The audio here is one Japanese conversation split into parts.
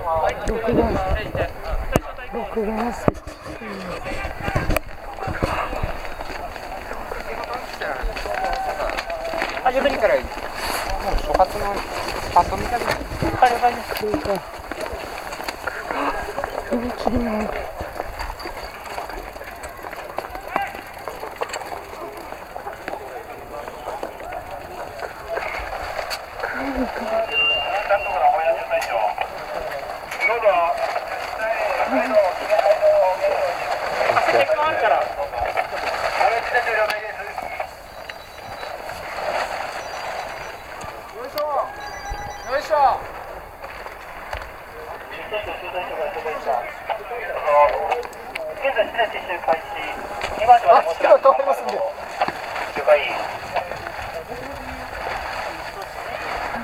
録画設置。あ、逆にからいい。もう初発のパッと見たけど。はい、了解です。そうか。踏切ない。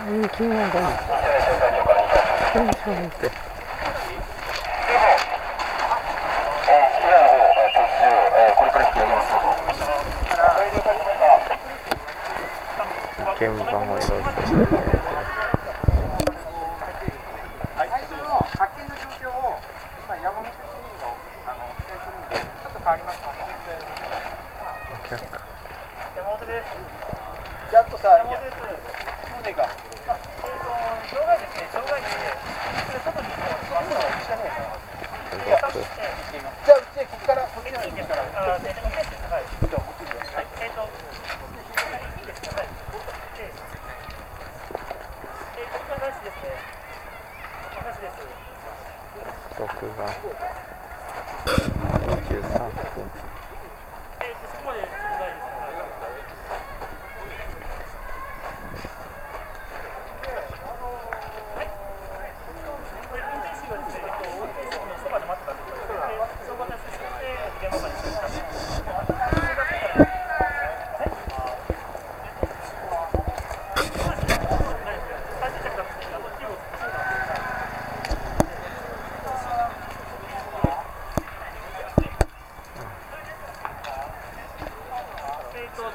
人気なんだ。テンションって。鍵盤を移動して。ちゃんとさ、船が。障害ですね、障害で、外にバスを下ね。じゃあ、うちここからこっちに行くから。はい。はい。いいですか。はい。ここからなしですね。なしです。録画23分。そこまでないです。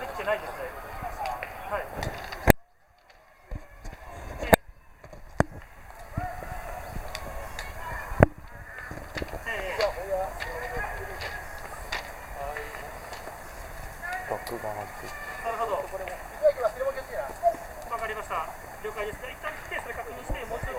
できてないですね。はい。録画がなるほど。わかりました。了解です。一旦来てそれ確認してもう一度。